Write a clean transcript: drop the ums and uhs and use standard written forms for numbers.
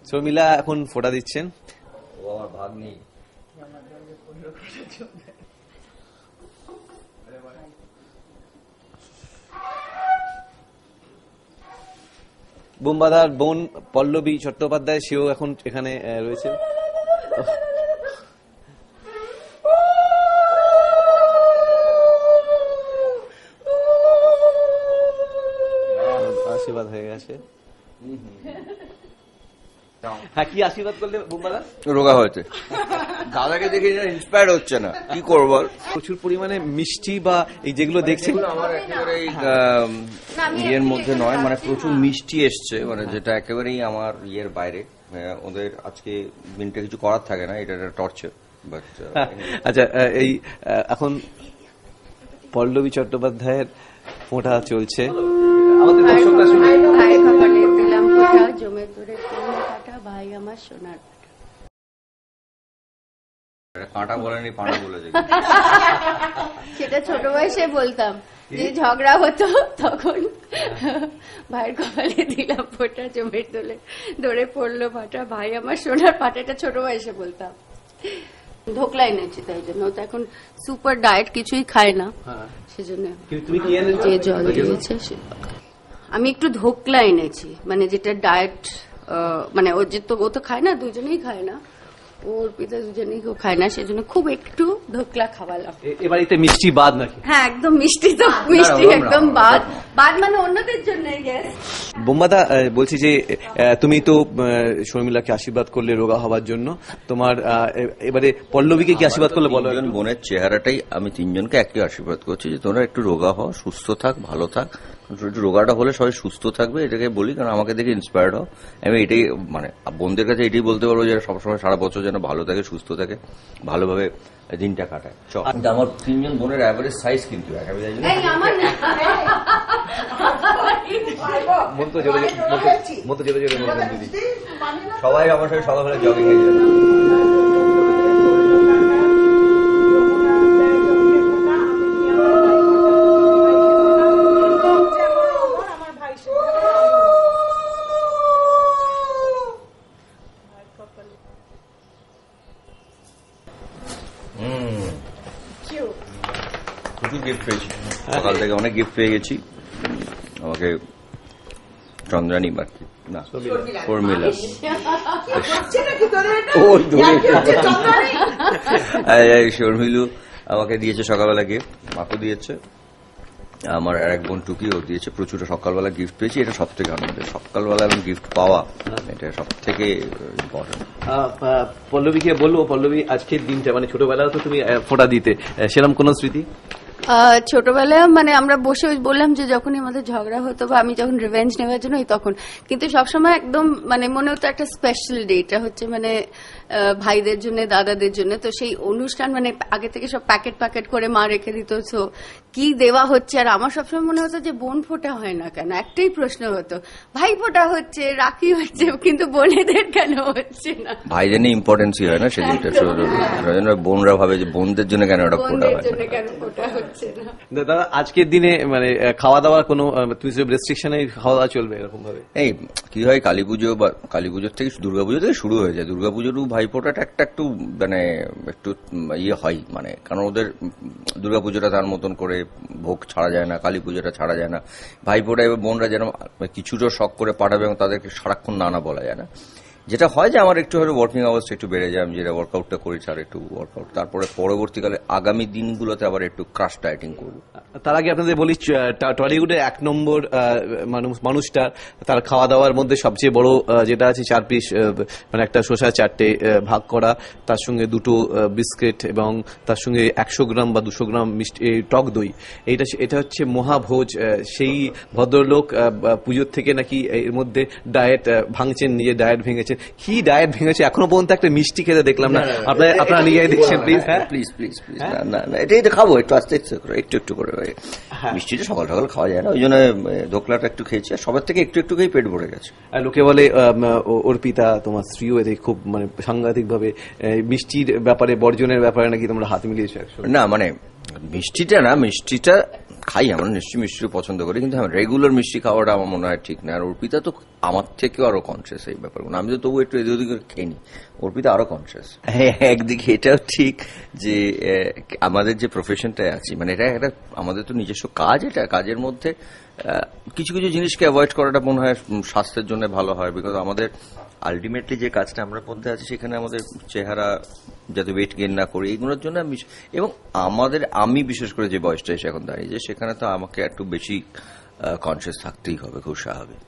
শর্মিলা এখন ফোঁটা দিচ্ছেন। ও আমার ভাগ্নি। বোমবাদার বোন পল্লবী চট্টোপাধ্যায়, সেও এখন এখানে রয়েছে। আশীর্বাদ হয়ে গেছে। হ্যাঁ, কি আশীর্বাদ করলে বোমবাদা? রোগা হয়েছে। দাদাকে দেখে ইন্সপায়ার হচ্ছে না, কি করবো? প্রচুর পরিমাণে মিষ্টি বা এই যেগুলো দেখছেন আমার একেবারে ইয়ের মধ্যে নয়, মানে প্রচুর মিষ্টি এসছে, মানে যেটা একেবারেই আমার ইয়ের বাইরে। ওদের আজকে দিনটা কিছু করার থাকে না, এটা একটা টর্চার। বাট আচ্ছা, এই এখন পল্লবী চট্টোপাধ্যায়ের ফোঁটা চলছে। আমাদের দর্শকরা শুনে ভাই কপালে দিলাম ফোঁটা, জমে তোরে কাটা ভাই আমার সোনার। কাঁটা বলেনি, পাঁটা বলেছে। সেটা ছোট বয়সে বলতাম, যে ঝগড়া হতো তখন ভাইয়ের কপালে দিলাম ফোঁটা, জমে তোলে ধরে পড়লো পাটা ভাই আমার সোনার পাটা। এটা ছোট বয়সে বলতাম। ধোকলা এনেছি তাই জন্য। তো এখন সুপার ডায়েট, কিছুই খায় না, সেজন্য যে জল দিয়েছে। আমি একটু ধোকলা এনেছি, মানে যেটা ডায়েট, মানে ও তো খায় না, দুজনেই খায় না, ওর পিতা দুজনেই কেউ খায় না, সেজন্য খুব একটু ধোকলা খাওয়ালাম। এবারে মিষ্টি বাদ নাকি? হ্যাঁ, একদম মিষ্টি, তো মিষ্টি একদম বাদ মানে অন্যদের জন্য। বোমবাদা, বলছি যে তুমি তো শর্মিলাকে আশীর্বাদ করলে রোগা হওয়ার জন্য, তোমার এবারে পল্লবীকে কি আশীর্বাদ করলে বলো? বোনের চেহারাটাই আমি তিনজনকে একই আশীর্বাদ করছি যে তোমরা একটু রোগা হও, সুস্থ থাক, ভালো থাক। একটু রোগাটা হলে সবাই সুস্থ থাকবে, এটাকে বলি, কারণ আমাকে দেখে ইন্সপায়ার্ড হও। আমি এটাই, মানে বোনদের কাছে এটাই বলতে পারবো যে সবসময় সারা বছর যেন ভালো থাকে, সুস্থ থাকে, ভালোভাবে দিনটা কাটায়। কিন্তু আমার তিনজন বোনের অ্যাভারেজ সাইজ কিন্তু সবাই আমার সাথে সকালবেলা জগিং এ যায়। প্রচুর গিফট পেয়েছি, সকাল থেকে অনেক গিফট পেয়ে গেছি। আমাকে চন্দ্রানী বাকি না শর্মিলা শর্মিলু আমাকে দিয়েছে সকালবেলা গিফট, মাকে দিয়েছে, আমার আর এক বোন টুকিও দিয়েছে। প্রচুর সকালবেলা গিফট পেয়েছি, এটা সব থেকে আনন্দের। সকালবেলা আমি গিফট পাওয়া, এটা সব থেকে ইম্পর্টেন্ট। পল্লবীকে বলবো, পল্লবী আজকের দিনটা, মানে ছোটবেলায় তো তুমি ফোঁটা দিতে, সেরকম কোন স্মৃতি? ছোটবেলায় মানে আমরা বসে বললাম যে যখনই আমাদের ঝগড়া হতো বা আমি যখন রিভেঞ্জ নেওয়ার জন্য, তখন কিন্তু সবসময় একদম মানে মনে হতো একটা স্পেশাল ডে, এটা হচ্ছে মানে ভাইদের জন্য, দাদাদের জন্য। তো সেই অনুষ্ঠান মানে আগে থেকে সব প্যাকেট করে মা রেখে দিত, তো কি দেওয়া হচ্ছে। আর আমার সবসময় মনে হতো যে বোন ফোঁটা হয় না কেন, একটাই প্রশ্ন হতো, ভাই ফোঁটা হচ্ছে, রাখি হচ্ছে, কিন্তু বোনেদের কেন হচ্ছে না। ভাইদের নিয়ে ইম্পর্টেন্সই হয় না সেদিনটা, বোনরা ভাবে যে বোনদের জন্য কেন ওটা ফোঁটা হয় না। দাদা, আজকের দিনে মানে খাওয়া দাওয়ার কোনো রেস্ট্রিকশনে খাওয়া দাওয়া চলবে এরকম ভাবে? এই কি হয়, কালীপুজো বা কালীপুজোর থেকে দুর্গাপুজো থেকে শুরু হয়ে যায়। দুর্গাপুজোরও ভাইফোঁটাটা একটু মানে একটু ইয়ে হয়, মানে কারণ ওদের দুর্গাপুজোটা তার মতন করে ভোগ ছাড়া যায় না, কালীপুজোটা ছাড়া যায় না। ভাইফোঁটা এবার বোনরা যেন কিছুটা শখ করে পাঠাবে এবং তাদেরকে সারাক্ষণ না বলা যায় না। যেটা হয় যে আমার একটু হয়তো ওয়ার্কিং আওয়ার্সটা একটু বেড়ে যায়, আমি যেটা ওয়ার্কআউটটা করেছি আর একটু ওয়ার্কআউট, তারপরে পরবর্তীকালে আগামী দিনগুলোতে আবার একটু ক্রাশ ডায়েটিং করবো। তার আগে আপনাদের বলি, টলিউডে 1 নম্বর মানুষটা, তার খাওয়া দাওয়ার মধ্যে সবচেয়ে বড় যেটা আছে 4 পিস, মানে একটা শসা 4টে ভাগ করা, তার সঙ্গে 2টো বিস্কিট এবং তার সঙ্গে 100 গ্রাম বা 200 গ্রাম মিষ্টি টক দই। এটা হচ্ছে মহাভোজ। সেই ভদ্রলোক পুজোর থেকে নাকি এর মধ্যে ডায়েট ভাঙছেন, নিজে ডায়েট ভেঙেছেন। কি ডায়েট ভেঙেছে এখনো পর্যন্ত? একটা মিষ্টি খেতে দেখলাম না, আপনারা নিজেই দেখছেন। প্লিজ প্লিজ প্লিজ প্লিজ না, এটাই খাবো একটু আস্তে আস্তে করে, একটু করে। মিষ্টিটা সকাল সকাল খাওয়া যায় না, ওই জন্য ধোকলাটা একটু খেয়েছি, আর সবার থেকে একটু খেয়ে পেট ভরে গেছে। লোকে বলে অর্পিতা, তোমার স্ত্রীও এতে খুব মানে সাংঘাতিক ভাবে মিষ্টির ব্যাপারে, বর্জনের ব্যাপারে নাকি তোমরা হাত মিলিয়েছো। না মানে মিষ্টিটা খাই, আমরা নিশ্চয়ই মিষ্টি পছন্দ করি, কিন্তু রেগুলার মিষ্টি খাওয়াটা আমার মনে হয় ঠিক না। আর অর্পিতা তো আমার থেকেও আরো কনসিয়াস এই ব্যাপারগুলো। আমি তো তবু একটু এদিক ওদিক করে খেয়ে নি, অর্পিতা আরো কনসিয়াস। হ্যাঁ, একদিকে এটাও ঠিক যে আমাদের যে প্রফেশনটায় আছি, মানে এটা একটা আমাদের তো নিজস্ব কাজ, এটা কাজের মধ্যে কিছু কিছু জিনিসকে অ্যাভয়েড করাটা মনে হয় স্বাস্থ্যের জন্য ভালো হয়। বিকজ আমাদের আলটিমেটলি যে কাজটা আমরা মধ্যে আছি সেখানে আমাদের চেহারা যাতে ওয়েট গেইন না করি এইগুলোর জন্য এবং আমি বিশেষ করে যে বয়সটা এসে এখন দাঁড়িয়ে, যে সেখানে তো আমাকে একটু বেশি কনসিয়াস থাকতেই হবে, খুব স্বাভাবিক।